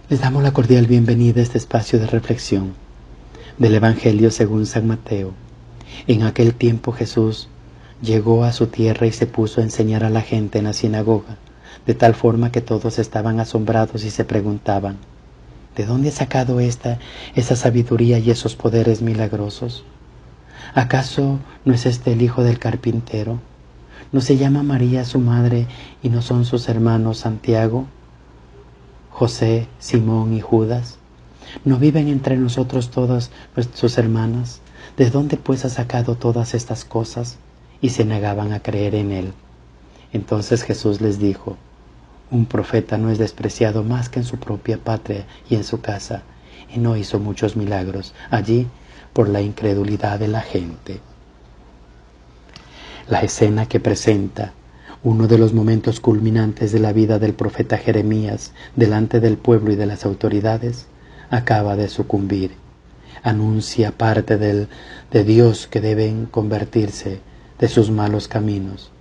Les damos la cordial bienvenida a este espacio de reflexión del Evangelio según San Mateo. En aquel tiempo Jesús llegó a su tierra y se puso a enseñar a la gente en la sinagoga, de tal forma que todos estaban asombrados y se preguntaban: ¿de dónde ha sacado esa sabiduría y esos poderes milagrosos? ¿Acaso no es este el hijo del carpintero? ¿No se llama María su madre y no son sus hermanos Santiago, José, Simón y Judas? ¿No viven entre nosotros todas sus hermanas? ¿De dónde pues ha sacado todas estas cosas? Y se negaban a creer en él. Entonces Jesús les dijo: un profeta no es despreciado más que en su propia patria y en su casa. Y no hizo muchos milagros allí por la incredulidad de la gente. La escena que presenta uno de los momentos culminantes de la vida del profeta Jeremías delante del pueblo y de las autoridades acaba de sucumbir. Anuncia parte de Dios que deben convertirse de sus malos caminos.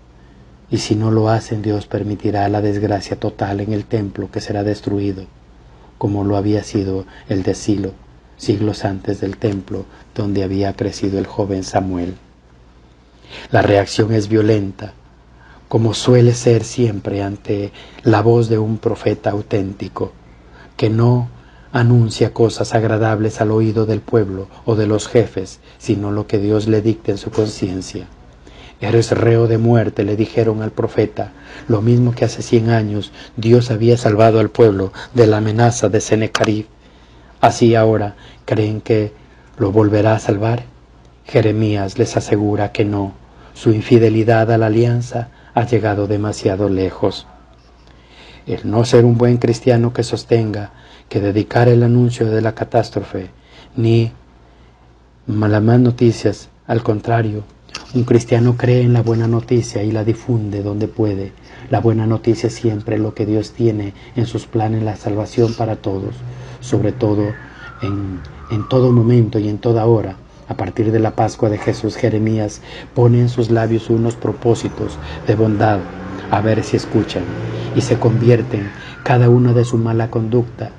Y si no lo hacen, Dios permitirá la desgracia total en el templo, que será destruido, como lo había sido el de Silo, siglos antes del templo donde había crecido el joven Samuel. La reacción es violenta, como suele ser siempre ante la voz de un profeta auténtico, que no anuncia cosas agradables al oído del pueblo o de los jefes, sino lo que Dios le dicta en su conciencia. Eres reo de muerte, le dijeron al profeta, lo mismo que hace 100 años Dios había salvado al pueblo de la amenaza de Sennacherib. Así ahora, ¿creen que lo volverá a salvar? Jeremías les asegura que no. Su infidelidad a la alianza ha llegado demasiado lejos. El no ser un buen cristiano que sostenga que dedicar el anuncio de la catástrofe ni las más noticias, al contrario, un cristiano cree en la buena noticia y la difunde donde puede. La buena noticia es siempre lo que Dios tiene en sus planes, la salvación para todos, sobre todo en todo momento y en toda hora. A partir de la Pascua de Jesús, Jeremías pone en sus labios unos propósitos de bondad, a ver si escuchan, y se convierten cada uno de su mala conducta.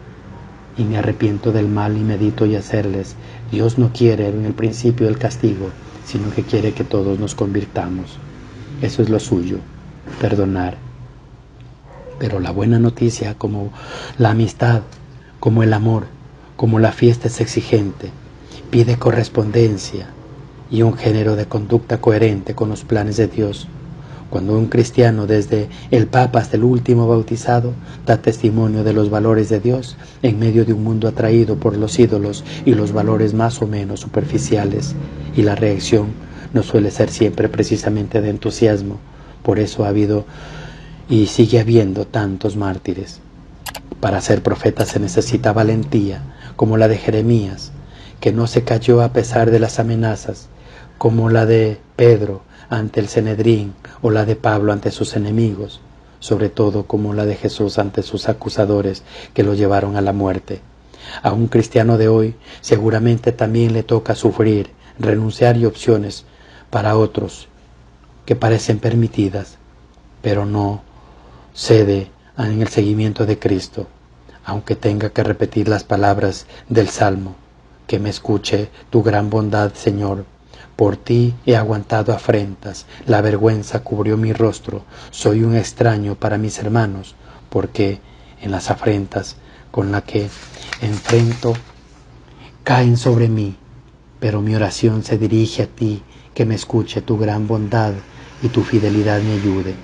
Y me arrepiento del mal y medito y hacerles. Dios no quiere en el principio el castigo, sino que quiere que todos nos convirtamos. Eso es lo suyo, perdonar. Pero la buena noticia, como la amistad, como el amor, como la fiesta, es exigente. Pide correspondencia y un género de conducta coherente con los planes de Dios. Cuando un cristiano, desde el Papa hasta el último bautizado, da testimonio de los valores de Dios en medio de un mundo atraído por los ídolos y los valores más o menos superficiales, y la reacción no suele ser siempre precisamente de entusiasmo. Por eso ha habido y sigue habiendo tantos mártires. Para ser profeta se necesita valentía, como la de Jeremías, que no se cayó a pesar de las amenazas, como la de Pedro ante el Sanedrín o la de Pablo ante sus enemigos, sobre todo como la de Jesús ante sus acusadores que lo llevaron a la muerte. A un cristiano de hoy seguramente también le toca sufrir, renunciar y opciones para otros que parecen permitidas, pero no cede en el seguimiento de Cristo, aunque tenga que repetir las palabras del Salmo: que me escuche tu gran bondad, Señor. Por ti he aguantado afrentas, la vergüenza cubrió mi rostro, soy un extraño para mis hermanos, porque en las afrentas con las que enfrento caen sobre mí, pero mi oración se dirige a ti, que me escuche tu gran bondad y tu fidelidad me ayude.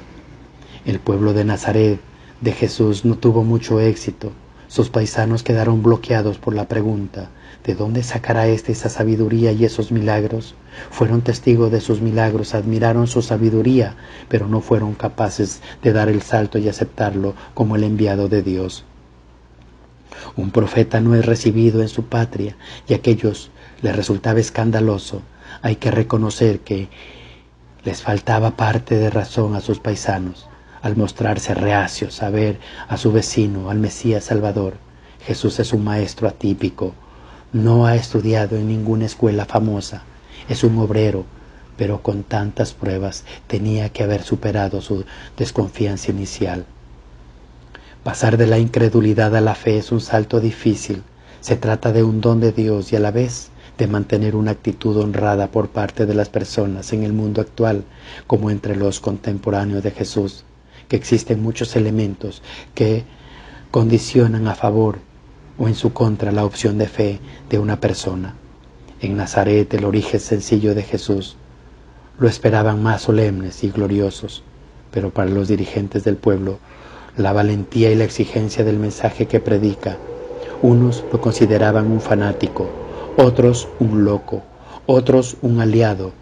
El pueblo de Nazaret de Jesús no tuvo mucho éxito. Sus paisanos quedaron bloqueados por la pregunta: ¿de dónde sacará esa sabiduría y esos milagros? Fueron testigos de sus milagros, admiraron su sabiduría, pero no fueron capaces de dar el salto y aceptarlo como el enviado de Dios. Un profeta no es recibido en su patria y a aquellos les resultaba escandaloso. Hay que reconocer que les faltaba parte de razón a sus paisanos al mostrarse reacios a ver a su vecino, al Mesías Salvador. Jesús es un maestro atípico, no ha estudiado en ninguna escuela famosa, es un obrero, pero con tantas pruebas tenía que haber superado su desconfianza inicial. Pasar de la incredulidad a la fe es un salto difícil. Se trata de un don de Dios y a la vez de mantener una actitud honrada por parte de las personas en el mundo actual, como entre los contemporáneos de Jesús, que existen muchos elementos que condicionan a favor o en su contra la opción de fe de una persona. En Nazaret, el origen sencillo de Jesús lo esperaban más solemnes y gloriosos, pero para los dirigentes del pueblo, la valentía y la exigencia del mensaje que predica, unos lo consideraban un fanático, otros un loco, otros un aliado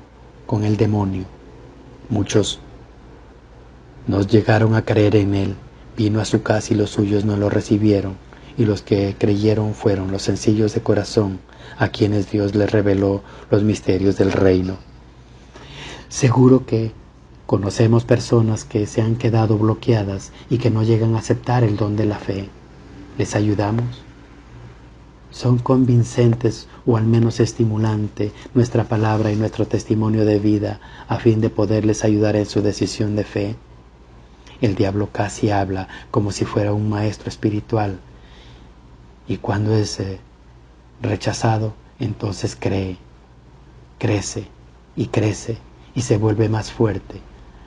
con el demonio. Muchos no llegaron a creer en él. Vino a su casa y los suyos no lo recibieron, y los que creyeron fueron los sencillos de corazón, a quienes Dios les reveló los misterios del reino. Seguro que conocemos personas que se han quedado bloqueadas y que no llegan a aceptar el don de la fe. ¿Les ayudamos? ¿Son convincentes o al menos estimulante nuestra palabra y nuestro testimonio de vida a fin de poderles ayudar en su decisión de fe? El diablo casi habla como si fuera un maestro espiritual, y cuando es rechazado, entonces crece y se vuelve más fuerte.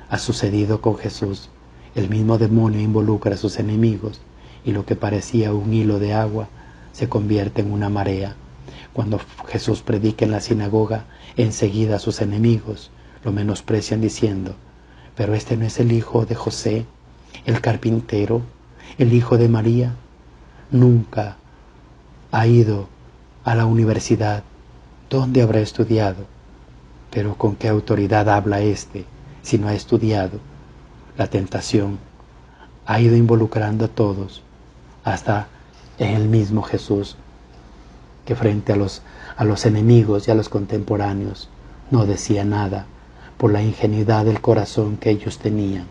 Ha sucedido con Jesús. El mismo demonio involucra a sus enemigos y lo que parecía un hilo de agua se convierte en una marea. Cuando Jesús predica en la sinagoga, enseguida sus enemigos lo menosprecian diciendo: pero este no es el hijo de José, el carpintero, el hijo de María. Nunca ha ido a la universidad. ¿Dónde habrá estudiado? Pero ¿con qué autoridad habla este si no ha estudiado? La tentación ha ido involucrando a todos, hasta en el mismo Jesús, que frente a los enemigos y a los contemporáneos no decía nada por la ingenuidad del corazón que ellos tenían.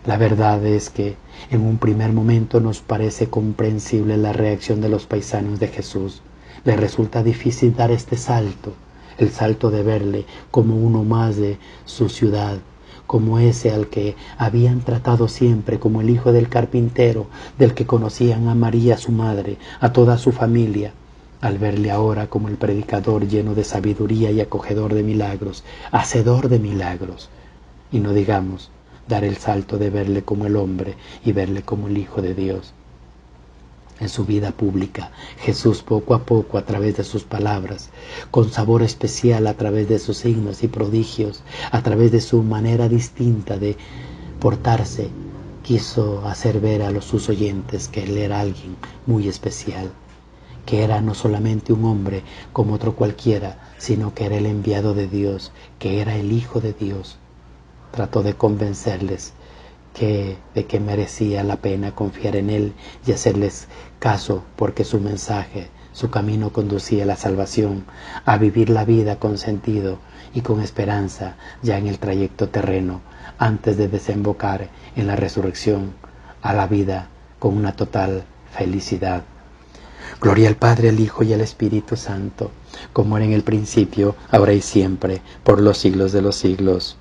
La verdad es que en un primer momento nos parece comprensible la reacción de los paisanos de Jesús. Les resulta difícil dar este salto, el salto de verle como uno más de su ciudad, como ese al que habían tratado siempre como el hijo del carpintero, del que conocían a María su madre, a toda su familia, al verle ahora como el predicador lleno de sabiduría y acogedor de milagros, hacedor de milagros, y no digamos dar el salto de verle como el hombre y verle como el Hijo de Dios. En su vida pública, Jesús poco a poco, a través de sus palabras, con sabor especial a través de sus signos y prodigios, a través de su manera distinta de portarse, quiso hacer ver a sus oyentes que Él era alguien muy especial, que era no solamente un hombre como otro cualquiera, sino que era el enviado de Dios, que era el Hijo de Dios. Trató de convencerles de que merecía la pena confiar en Él y hacerles caso, porque su mensaje, su camino conducía a la salvación, a vivir la vida con sentido y con esperanza ya en el trayecto terreno, antes de desembocar en la resurrección a la vida con una total felicidad. Gloria al Padre, al Hijo y al Espíritu Santo, como era en el principio, ahora y siempre, por los siglos de los siglos.